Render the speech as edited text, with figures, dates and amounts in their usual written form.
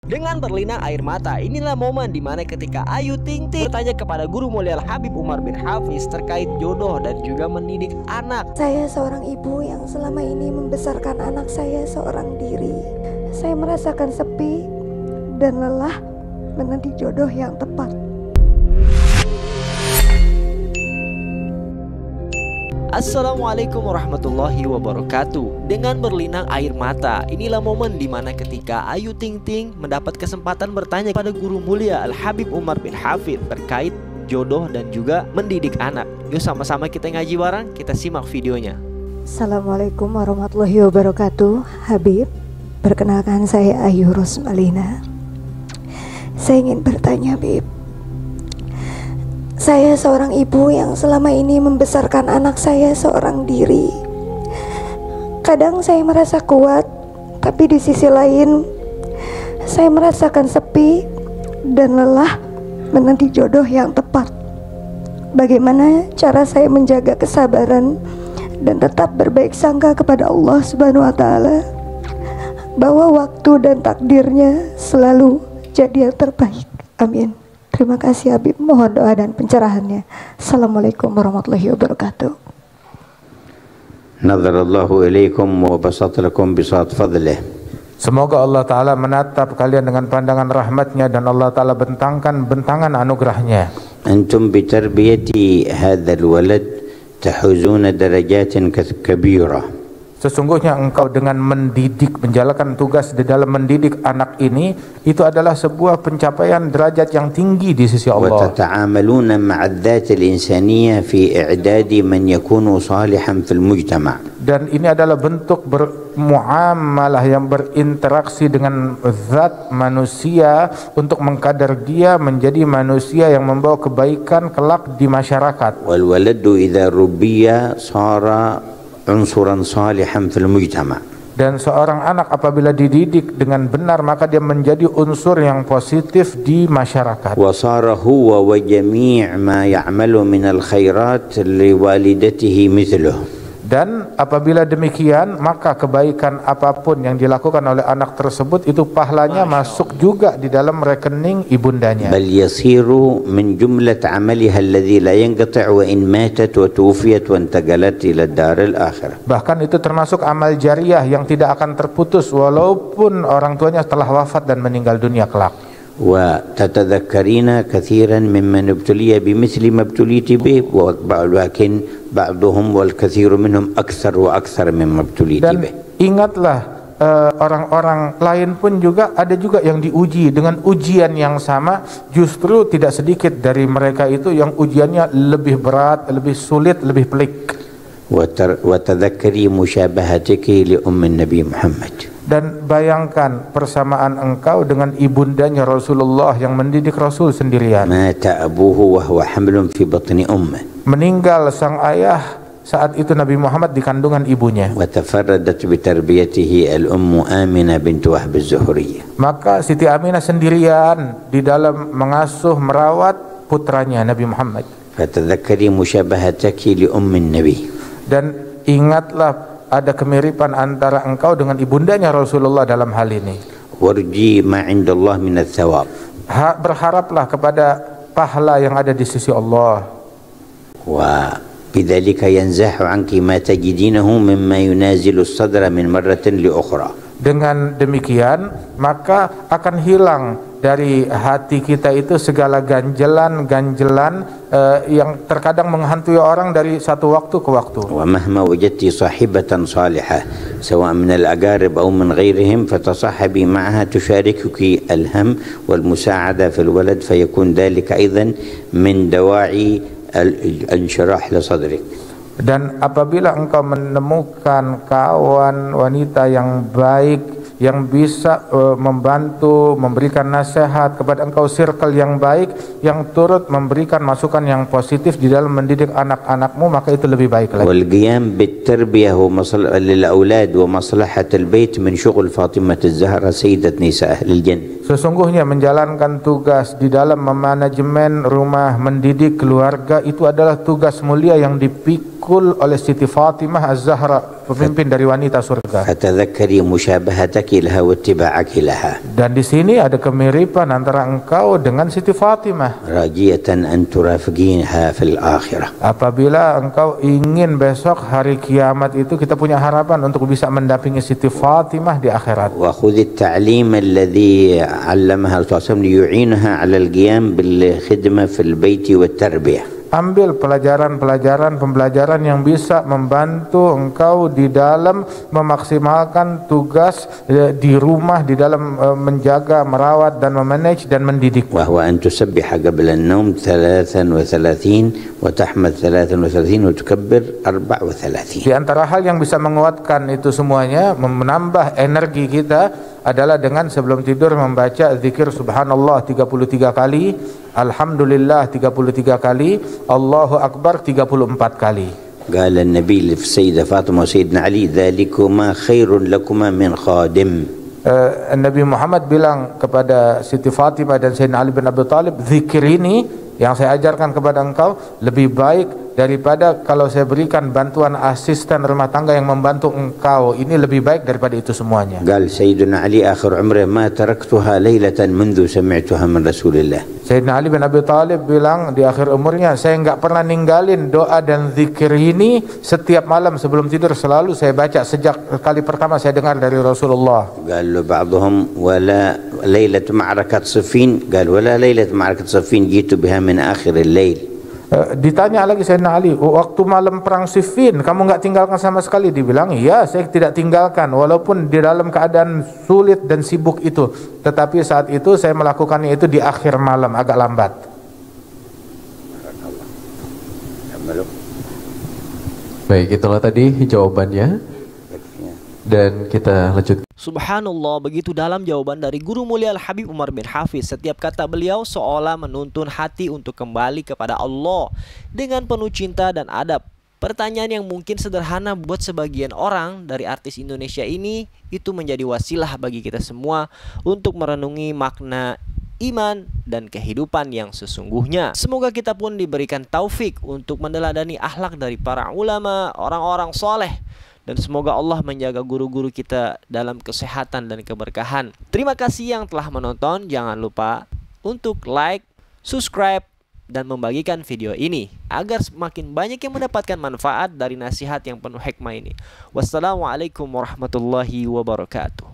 Dengan berlinang air mata, inilah momen dimana ketika Ayu Ting Ting bertanya kepada guru mulia Al-Habib Umar bin Hafiz terkait jodoh dan juga mendidik anak. Saya seorang ibu yang selama ini membesarkan anak saya seorang diri. Saya merasakan sepi dan lelah menanti jodoh yang tepat. Assalamualaikum warahmatullahi wabarakatuh. Dengan berlinang air mata, inilah momen dimana ketika Ayu Ting Ting mendapat kesempatan bertanya pada guru mulia Al-Habib Umar bin Hafiz terkait jodoh dan juga mendidik anak. Yuk sama-sama kita ngaji bareng, kita simak videonya. Assalamualaikum warahmatullahi wabarakatuh. Habib, perkenalkan saya Ayu Rosmalina. Saya ingin bertanya, Habib. Saya seorang ibu yang selama ini membesarkan anak saya seorang diri. Kadang saya merasa kuat, tapi di sisi lain saya merasakan sepi dan lelah menanti jodoh yang tepat. Bagaimana cara saya menjaga kesabaran dan tetap berbaik sangka kepada Allah Subhanahu wa Ta'ala bahwa waktu dan takdirnya selalu jadi yang terbaik. Amin. Terima kasih Habib, mohon doa dan pencerahannya. Assalamualaikum warahmatullahi wabarakatuh. Nazarallahu ilaikum wa basat lakum bisat fadlih. Semoga Allah Ta'ala menatap kalian dengan pandangan rahmatnya dan Allah Ta'ala bentangkan bentangan anugerahnya. Antum bitarbiyati hadzal walad tahuzuna darajatin kabira. Sesungguhnya engkau dengan mendidik, menjalankan tugas di dalam mendidik anak ini, itu adalah sebuah pencapaian derajat yang tinggi di sisi Allah. Wa tata'amaluna ma'adzat al-insaniyah fi i'dadi man yakunu salihan fil mujtama'. Dan ini adalah bentuk bermuamalah yang berinteraksi dengan zat manusia untuk mengkadar dia menjadi manusia yang membawa kebaikan kelak di masyarakat. Wal waladu idza rubbiya sara unsuran salihan fil mujtama'. Dan seorang anak apabila dididik dengan benar maka dia menjadi unsur yang positif di masyarakat. Wa sara huwa wa jami' ma ya'malu min al khairat li walidatihi mithluhu. Dan apabila demikian maka kebaikan apapun yang dilakukan oleh anak tersebut itu pahalanya masuk juga di dalam rekening ibundanya. Bal yasiru min jumlat 'amaliha alladhi la yanqati' wa in matat wa tuwfiyat wa intaqalat ila ad-dar al-akhirah. Bahkan itu termasuk amal jariah yang tidak akan terputus walaupun orang tuanya telah wafat dan meninggal dunia kelak. Wa tatadhakkarina katsiran mimman ibtuliya bimithli ma ibtuliti bih wa walakin ba'dhum wal katsiru minhum aktsar wa aktsar mimma ibtuliti bih. Dan ingatlah orang-orang lain pun juga ada juga yang diuji dengan ujian yang sama, justru tidak sedikit dari mereka itu yang ujiannya lebih berat, lebih sulit, lebih pelik. Wa tadhakkari musyabahatiki li ummi Nabi Muhammad. Dan bayangkan persamaan engkau dengan ibundanya Rasulullah yang mendidik Rasul sendirian. Mata abuhu wa huwa hamlun fi batni ummih. Meninggal sang ayah saat itu Nabi Muhammad di kandungan ibunya. Wa tafarradat bi tarbiyatihi al-ummu Aminah bint Wahb az-Zuhriyah. Maka Siti Aminah sendirian di dalam mengasuh merawat putranya Nabi Muhammad. Fatadhakkari musyabahataki li ummi Nabi. Dan ingatlah ada kemiripan antara engkau dengan ibundanya Rasulullah dalam hal ini. Warji ma 'indallah min ats-tsawab. Berharaplah kepada pahala yang ada di sisi Allah. Wa bidzalika yanzahu 'anki ma tajidinahu mimma yunazilu as-sadra min marratin li ukhra. Dengan demikian maka akan hilang dari hati kita itu segala ganjelan-ganjelan yang terkadang menghantui orang dari satu waktu ke waktu. Wa mahma wajadti sahibatan salihah sawa min al-aqarib aw min ghairihim fatasahhabi ma'aha tusharikuki al-ham wal musa'ada fil walad fayakun dhalika aidan min dawa'i al-inshirah li sadrik. Dan apabila engkau menemukan kawan wanita yang baik yang bisa membantu, memberikan nasihat kepada engkau, circle yang baik yang turut memberikan masukan yang positif di dalam mendidik anak-anakmu, maka itu lebih baik lagi. Wal qiyam bit tarbiyah wa lil aulad wa maslahat al bait min syughul Fatimah az-Zahra sayyidat nisa ahli jannah. Sesungguhnya menjalankan tugas di dalam memanajemen rumah, mendidik keluarga itu adalah tugas mulia yang dipikul dirangkul oleh Siti Fatimah Az-Zahra, pemimpin dari wanita surga. فتذكري مشابهتك لها واتباعك لها. Dan di sini ada kemiripan antara engkau dengan Siti Fatimah. راجية أن ترافقينها في الآخرة. Apabila engkau ingin besok hari kiamat itu kita punya harapan untuk bisa mendampingi Siti Fatimah di akhirat. وخذ التعليم الذي علمها الرسول صلى الله عليه وسلم ليعينها على القيام بالخدمة في البيت والتربية. Ambil pembelajaran yang bisa membantu engkau di dalam memaksimalkan tugas di rumah, di dalam menjaga, merawat dan memanage dan mendidik. وهو أن تسبح قبل النوم 33 وتحمد 33 وتكبر 34. Di antara hal yang bisa menguatkan itu semuanya, menambah energi kita adalah dengan sebelum tidur membaca zikir subhanallah 33 kali, alhamdulillah 33 kali, Allahu Akbar 34 kali. قال النبي للسيدة فاطمة وسيدنا علي ذلكما خير لكما من خادم. Nabi Muhammad bilang kepada Siti Fatimah dan Sayyidina Ali bin Abi Thalib, zikir ini yang saya ajarkan kepada engkau lebih baik daripada kalau saya berikan bantuan asisten rumah tangga yang membantu engkau. Ini lebih baik daripada itu semuanya. قال سيدنا علي آخر عمره ما تركتها ليلة منذ سمعتها من رسول الله. Sayyidina Ali bin Abi Thalib bilang di akhir umurnya, saya enggak pernah ninggalin doa dan zikir ini. Setiap malam sebelum tidur selalu saya baca sejak kali pertama saya dengar dari Rasulullah. قال له بعضهم ولا ليلة معركة صفين، قال ولا ليلة معركة صفين جئت بها من آخر الليل. Ditanya lagi Sayyidina Ali, waktu malam perang Siffin kamu enggak tinggalkan sama sekali? Dibilang, iya saya tidak tinggalkan walaupun di dalam keadaan sulit dan sibuk itu, tetapi saat itu saya melakukannya itu di akhir malam agak lambat. Baik, itulah tadi jawabannya. Dan kita lanjut. Subhanallah, begitu dalam jawaban dari Guru Mulia Al-Habib Umar bin Hafiz. Setiap kata beliau seolah menuntun hati untuk kembali kepada Allah dengan penuh cinta dan adab. Pertanyaan yang mungkin sederhana buat sebagian orang dari artis Indonesia ini, itu menjadi wasilah bagi kita semua untuk merenungi makna iman dan kehidupan yang sesungguhnya. Semoga kita pun diberikan taufik untuk meneladani akhlak dari para ulama, orang-orang soleh. Dan semoga Allah menjaga guru-guru kita dalam kesehatan dan keberkahan. Terima kasih yang telah menonton. Jangan lupa untuk like, subscribe, dan membagikan video ini agar semakin banyak yang mendapatkan manfaat dari nasihat yang penuh hikmah ini. Wassalamualaikum warahmatullahi wabarakatuh.